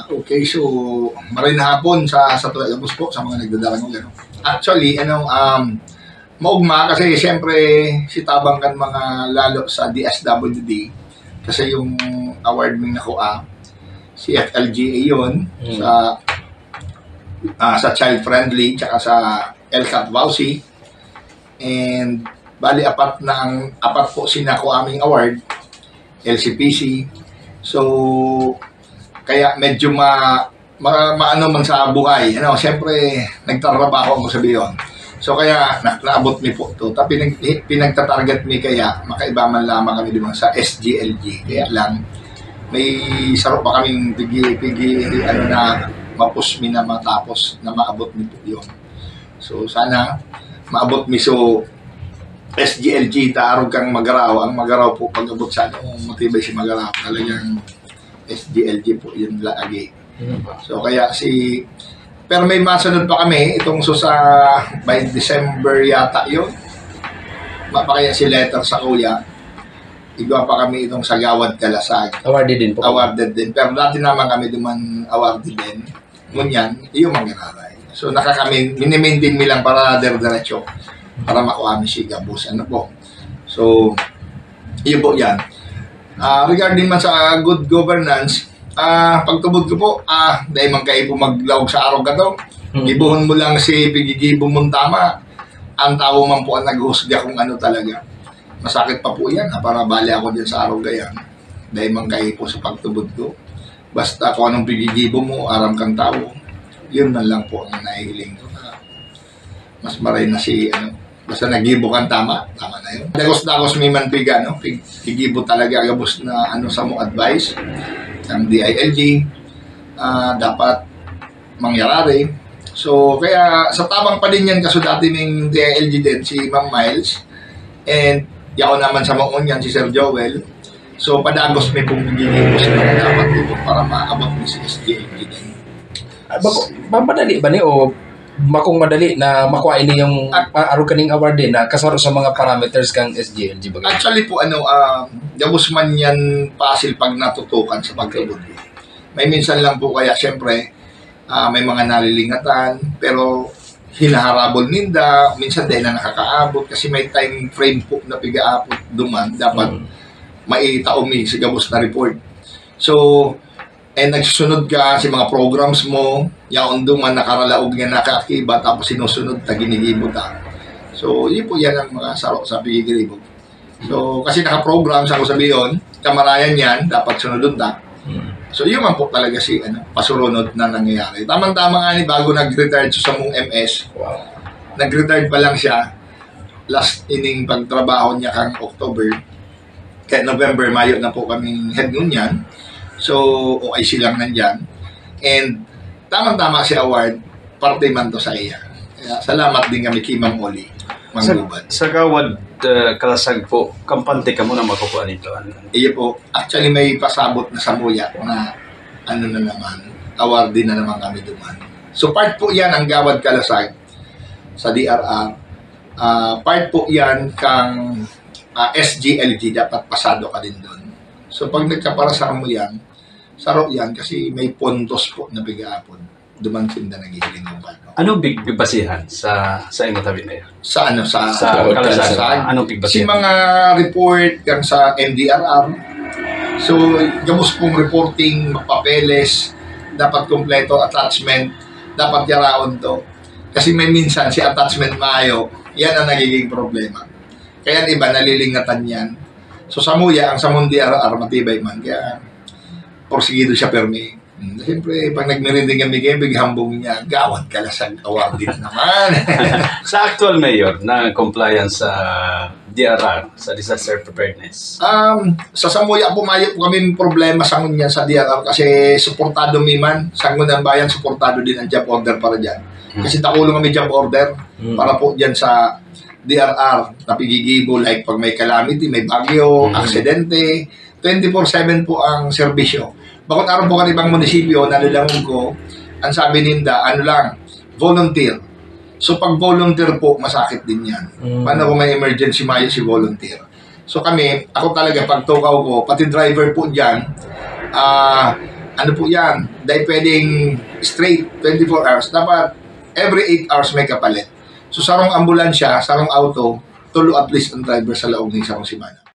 Okay, so maray na hapon sa Tuwagabos po sa mga nagdadarang ano. Actually, maugma kasi siyempre si tabang kan mga lalo sa DSWD kasi yung award ng nakuha si FLGA yun sa child friendly tsaka sa LCAT Vauci and bali apat po sinako aming award LCPC. So kaya medyo maano man sa buhay, siyempre nagtatrabaho mo sabihin. So kaya naabot mi po to. Tapi pinagtatarget mi kaya makaiba man lamang kami diba sa SGLG. Kaya lang may sarap pa kaming pigi na mapus mi na matapos na maabot mi po yun. So sana maabot mi so SGLG taarog kang magaraw. Ang magaraw po pag-abot sa matibay si magaraw. Talagang SGLG po yun lagi. So kaya pero may masunod pa kami itong by December yata yun. Mapakaya si letter sa kuya. Iba pa kami itong sa Gawad Kalasag. Awarded din po. Awarded din. Pero dati naman kami duman awarded din. Ngunyan, yung mangyararay. So mini-maintain mi lang para diretso para makuha mi si Gabus. Ano po? So, yun po yan. Regarding man sa good governance, pagtubod ko po, dahil man kayo po maglawag sa araw ka to, gibuhon mo lang si Pigigibo mong tama, ang tao man po ang naghusga kung ano talaga. Masakit pa po yan, para bali ako din sa araw gayan. Dahil man kayo po sa pagtubod ko. Basta kung anong Pigigibo mo, aram kang tao, yun man lang po ang nahihiling ko. Mas maray na basta nagibo kang tama na yun. Dagos may manpiga, Pigibo talaga agabos na sa mo advice ng DILG, dapat mangyarari. So, kaya sa tamang pa din yan, kaso dati ng DILG din, si Ma'am Miles, and yako naman sa mga yan, si Sir Joel. So, padagos may pong Pigibo sa mga dapat dito para maabot ni si SDLG din. Madali ba ni o makong madali na makuha ini yung araw kaning award din na kasaro sa mga parameters kang SGLG ba? Actually po gabos man yan pasil pag natutukan sa pagtubod. May minsan lang po kaya syempre may mga nalilingatan pero hinaharabol ninda minsan dahil na nakakaabot kasi may time frame po na pigaapot duman dapat maitaomi sa gabos na report. So nagsusunod ka sa mga programs mo, yaon duman nakaralaog nga nakakiba, tapos sinusunod ta ginigibo ta. So, yun po yan ang mga sarok sa Pigigibo. So, kasi naka-program sa sabihin, kamarayan yan, dapat sunodon ta. So, yun man po talaga pasurunod na nangyayari. Tamang-tama nga bago nag-retired sa mong MS, nag-retired pa lang siya, last inning pagtrabaho niya kang October, kaya November, Mayo na po kaming head nun yan. So, OIC lang nandyan. And, tamang-tama si award, parte man to sa iya. Kaya, salamat din kami kay Ma'am Oli. Sa Gawad Kalasag po, kampante ka muna makukuha nito. Iya po. Actually, may pasabot na sa muya na na naman, award din na naman kami duman. So, part po yan ang Gawad Kalasag sa DRR. Part po yan kang SGLG, dapat pasado ka din doon. So, pag nagkaparasa mo yan, saro yan kasi may puntos po na bigaapon. Duman sinda nagihiling ng bago. Anong bigbasihan sa imo tabi na yan? Sa Kalasag? Anong bigbasihan? Si mga report yang sa MDRR. So, gamos pong reporting, papeles, dapat kompleto, attachment, dapat yaraon to. Kasi may minsan si attachment maayo, yan ang nagiging problema. Kaya iba, nalilingatan yan. So sa muya, ang sa mundi matibay man. Kaya porsigido siya permi. Siyempre, pag nagmerinding kami kayo, bighambong niya, Gawad Kalasag award din naman. Sa actual mayor na compliance sa DRR, sa disaster preparedness? Sa Samuya, pumayo po kami problema sa ngunyan sa DRR kasi suportado miman. Sa ngunyan bayan, suportado din ang job order para dyan. Kasi takulong kami job order para po dyan sa DRR, napigigibo, like pag may calamity, may bagyo, aksidente, 24/7 po ang serbisyo. Bakit araw po kanibang munisipyo, nalilangon ko, ang sabi ninda, volunteer. So pag volunteer po, masakit din yan. Paano kung may emergency mayo si volunteer? So kami, ako talaga, pag tukaw ko, pati driver po dyan, ano po yan, dahil pwedeng straight 24 hours, dapat every 8 hours may kapalit. So sarong ambulansya, sarong auto, tulo at least ang driver sa laog ng sarong simana.